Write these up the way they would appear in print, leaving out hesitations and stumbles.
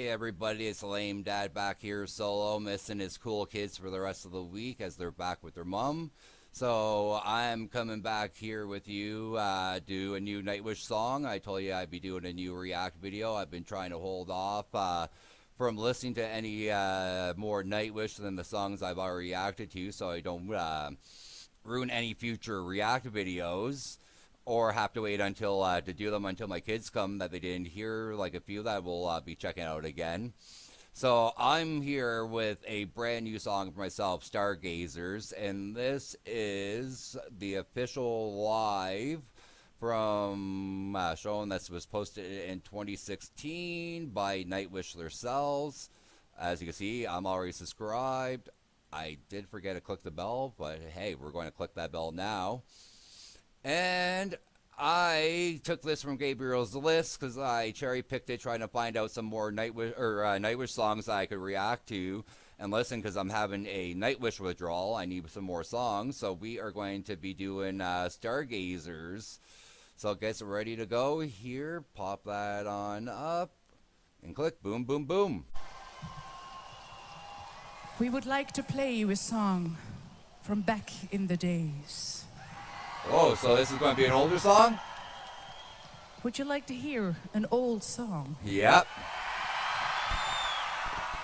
Hey everybody, it's Lame Dad back here solo, missing his cool kids for the rest of the week as they're back with their mom. So I'm coming back here with you, do a new Nightwish song. I told you I'd be doing a new React video. I've been trying to hold off from listening to any more Nightwish than the songs I've already reacted to, so I don't ruin any future React videos or have to wait until to do them until my kids come that they didn't hear, like a few that we'll be checking out again. So I'm here with a brand new song for myself, Stargazers, and this is the official live from a show that was posted in 2016 by Nightwish themselves. As you can see, I'm already subscribed. I did forget to click the bell, but hey, we're going to click that bell now. And I took this from Gabriel's list because I cherry picked it, trying to find out some more Nightwish songs that I could react to and listen because I'm having a Nightwish withdrawal. I need some more songs, so we are going to be doing Stargazers. So get ready to go here. Pop that on up and click. Boom, boom, boom. We would like to play you a song from back in the days. Oh, so this is going to be an older song? Would you like to hear an old song? Yep.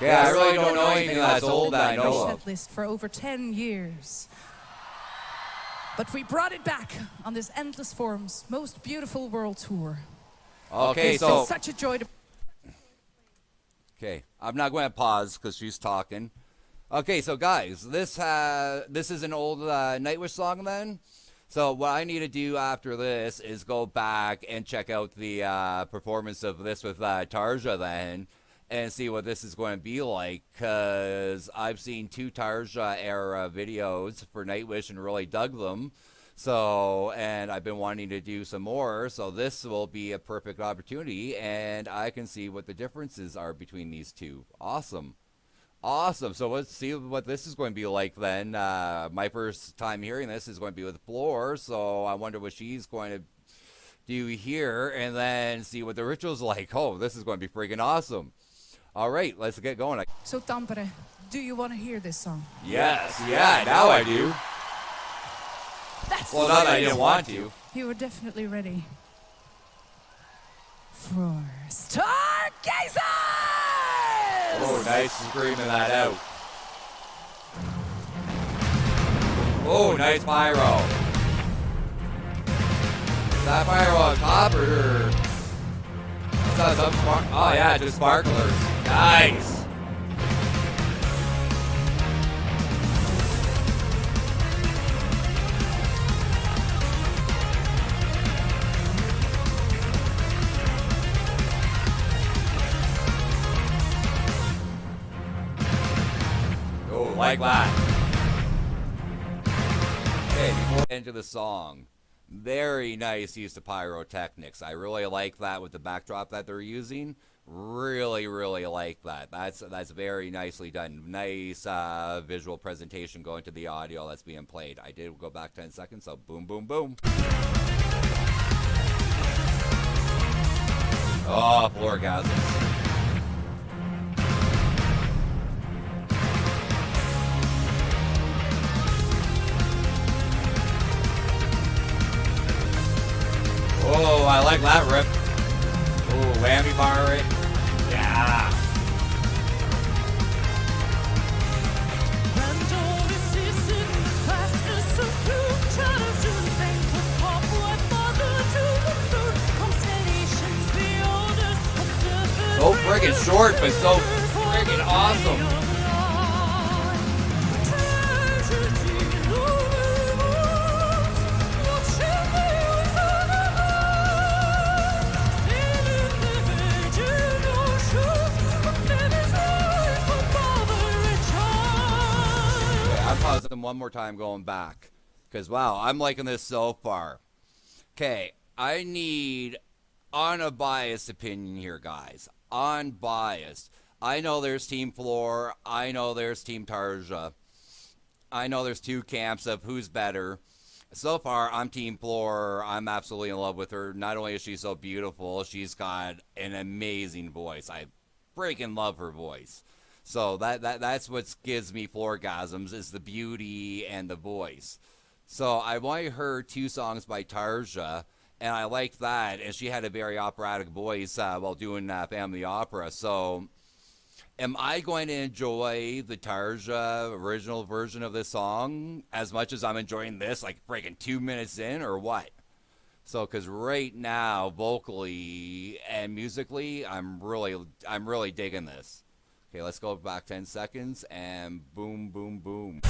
Yeah, I really don't know anything that's old that I know of. List for over 10 years. But we brought it back on this Endless Forms most beautiful world tour. Okay, so it's such a joy to... Okay, I'm not going to pause because she's talking. Okay, so guys, this is an old Nightwish song then. So what I need to do after this is go back and check out the performance of this with Tarja then and see what this is going to be like, because I've seen 2 Tarja era videos for Nightwish and really dug them. So, and I've been wanting to do some more, so this will be a perfect opportunity, and I can see what the differences are between these two. Awesome. Awesome. So let's see what this is going to be like then. My first time hearing this is going to be with Floor, so I wonder what she's going to do here and then see what the ritual's like. Oh, this is going to be freaking awesome. All right, let's get going. So Tampere, do you want to hear this song? Yes, yeah, now I do. Well, not that I didn't want to. You were definitely ready for Stargazers! Oh, nice screaming that out. Oh, nice pyro. Is that pyro on top or? Is that some oh yeah, just sparklers. Nice. Like that. Okay, before we get into the song, very nice use of pyrotechnics. I really like that with the backdrop that they're using. Really, really like that. That's very nicely done. Nice visual presentation going to the audio that's being played. I did go back 10 seconds, so boom, boom, boom. Oh, orgasms. Oh, I like that rip. Oh, whammy bar right? Yeah. So friggin' short, but so friggin' awesome. Pause them one more time going back because wow, I'm liking this so far. Okay, I need unbiased opinion here, guys. Unbiased. I know there's Team Floor. I know there's Team Tarja. I know there's 2 camps of who's better. So far, I'm Team Floor. I'm absolutely in love with her. Not only is she so beautiful, she's got an amazing voice. freaking love her voice. So that's what gives me orgasms is the beauty and the voice. So I only heard 2 songs by Tarja, and I liked that. And she had a very operatic voice while doing family opera. So am I going to enjoy the Tarja original version of this song as much as I'm enjoying this, like freaking 2 minutes in, or what? So, because right now, vocally and musically, I'm really digging this. Okay, let's go back 10 seconds and boom, boom, boom.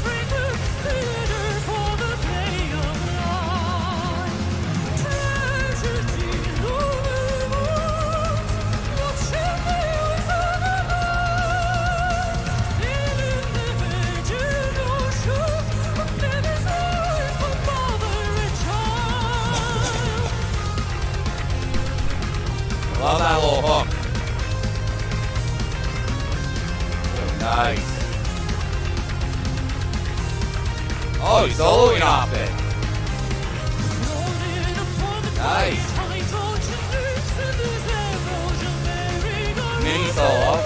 Love that little hook. Nice. Oh, he's soloing off it. Nice. Mini solo.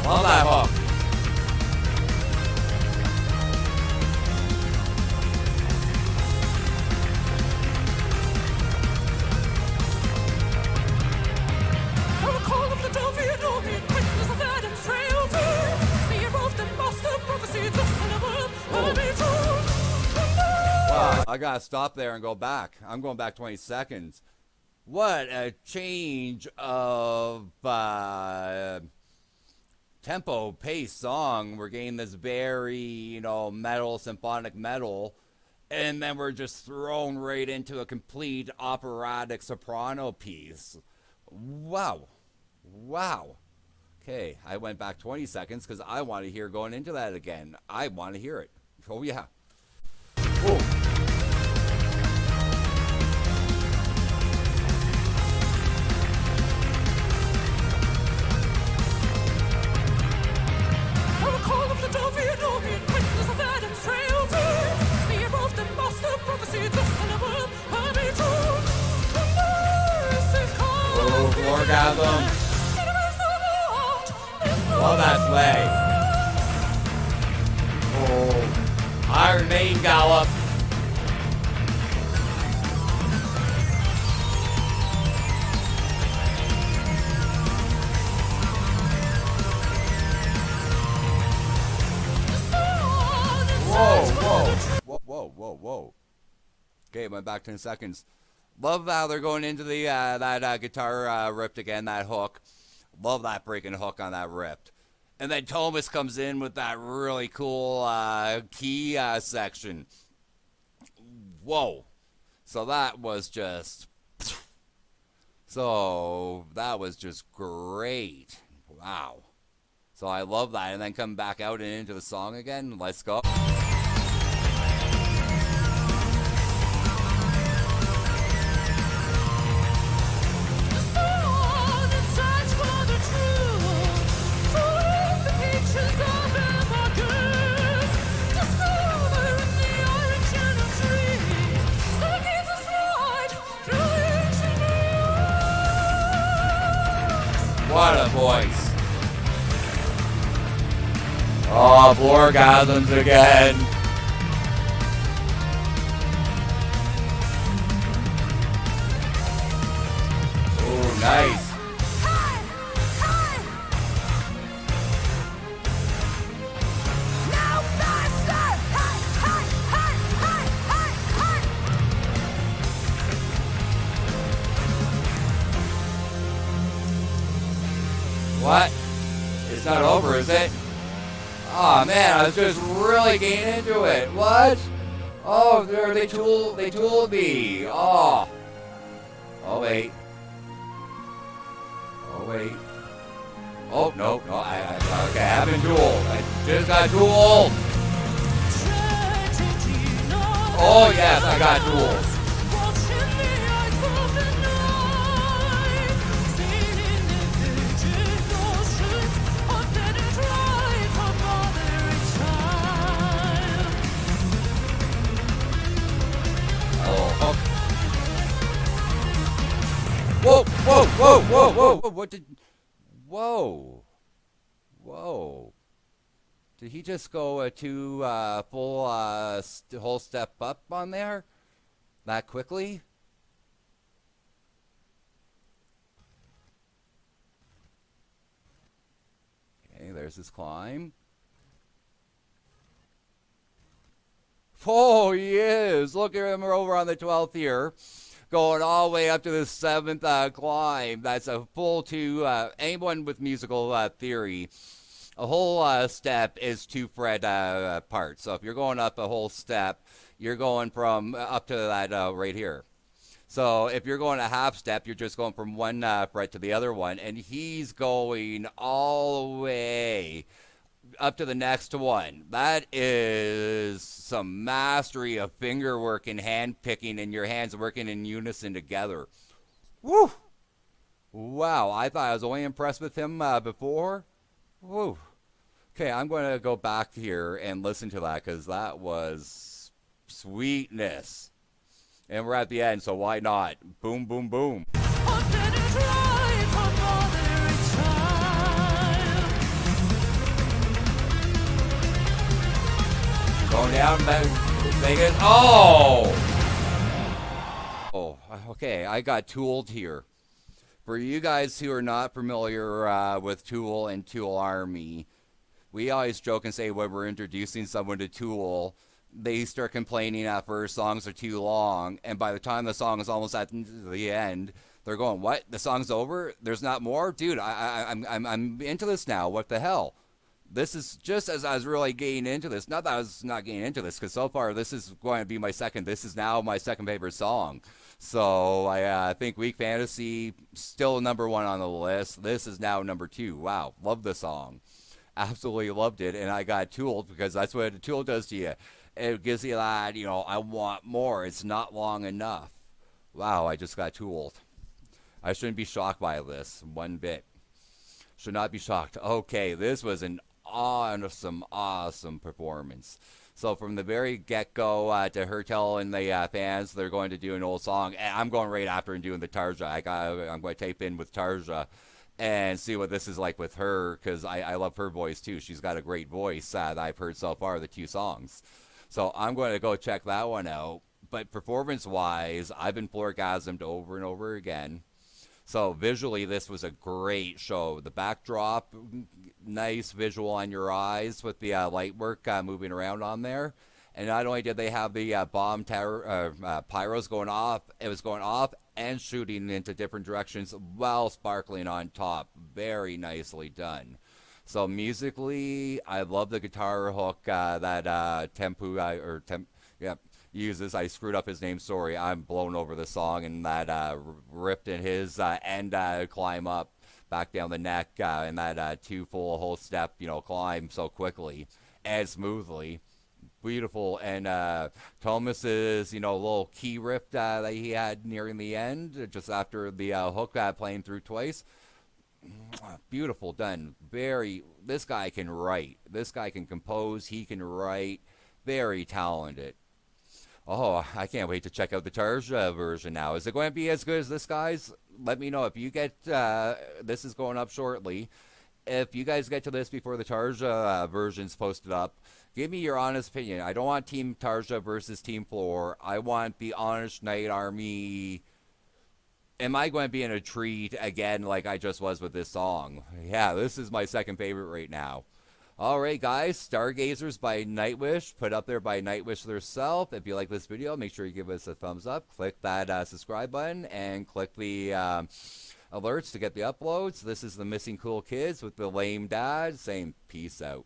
Love that hook. Wow, I gotta stop there and go back. I'm going back 20 seconds. What a change of tempo, pace song. We're getting this very, metal, symphonic metal, and then we're just thrown right into a complete operatic soprano piece. Wow. Wow. Okay, I went back 20 seconds because I want to hear going into that again. I want to hear it. Oh, yeah. Whoa. Orgasm. Love that sleigh. Oh, Iron Maiden gallop. Whoa. Okay, went back 10 seconds. Love how they're going into the that guitar ripped again, that hook. Love that freaking hook on that ripped. And then Thomas comes in with that really cool key section. Whoa. So that was just great. Wow. So I love that. And then come back out and into the song again. Let's go. What a voice. Oh, orgasms again. Oh, nice. What? It's not over, is it? Oh man, I was just really getting into it. What? Oh, they tooled me. Oh. Oh wait. Oh no, okay, I've been tooled. I just got tooled. Oh yes, I got tools. Oh, whoa, whoa, whoa, whoa, whoa, whoa, what did, whoa, whoa. Did he just go full whole step up on there that quickly? Okay, there's his climb. Oh, he is. Look at him over on the 12th here. Going all the way up to the 7th climb. That's a full two. Anyone with musical theory, a whole step is 2 fret parts. So if you're going up a whole step, you're going from up to that right here. So if you're going a half step, you're just going from one fret to the other one. And he's going all the way up to the next one. That is some mastery of finger work and hand picking and your hands working in unison together. Woo! Wow, I thought I was only impressed with him before. Woo. Okay, I'm going to go back here and listen to that because that was sweetness. And we're at the end, so why not? Boom, boom, boom. Going down Vegas. Oh! Oh, okay, I got tooled here. For you guys who are not familiar with Tool and Tool Army, we always joke and say when we're introducing someone to Tool, they start complaining at first songs are too long, and by the time the song is almost at the end, they're going, "What? The song's over? There's not more, dude. I'm into this now. What the hell?" This is just as I was really getting into this. Not that I was not getting into this, because so far this is going to be my second. This is now my second favorite song. So I think Weak Fantasy still number 1 on the list. This is now number 2. Wow, love the song. Absolutely loved it, and I got tooled because that's what a tool does to you. It gives you that, I want more. It's not long enough. Wow, I just got tooled. I shouldn't be shocked by this one bit. Should not be shocked. Okay, this was an awesome, awesome performance. So from the very get-go to her telling the fans they're going to do an old song, and I'm going right after and doing the Tarja. I'm going to tape in with Tarja and see what this is like with her, because I love her voice too. She's got a great voice that I've heard so far, the 2 songs. So I'm going to go check that one out. But performance-wise, I've been florgasmed over and over again. So visually, this was a great show. The backdrop, nice visual on your eyes with the light work moving around on there. And not only did they have the bomb tower, pyros going off, it was going off and shooting into different directions while sparkling on top. Very nicely done. So musically, I love the guitar hook that Tempu uses. I screwed up his name, sorry. I'm blown over the song, and that ripped in his end climb up back down the neck and that 2 full whole step, climb so quickly and smoothly. Beautiful. And Thomas's, little key riff that he had nearing the end, just after the hook playing through twice. Beautiful done. This guy can write. This guy can compose. He can write. Very talented. Oh, I can't wait to check out the Tarja version now. Is it going to be as good as this guy's? Let me know if you get, this is going up shortly. If you guys get to this before the Tarja version's posted up, give me your honest opinion. I don't want Team Tarja versus Team Floor. I want the Honest Knight Army. Am I going to be in a treat again like I just was with this song? Yeah, this is my second favorite right now. Alright guys, Stargazers by Nightwish, put up there by Nightwish herself. If you like this video, make sure you give us a thumbs up, click that subscribe button, and click the alerts to get the uploads. This is the Missing Cool Kids with the lame dad saying peace out.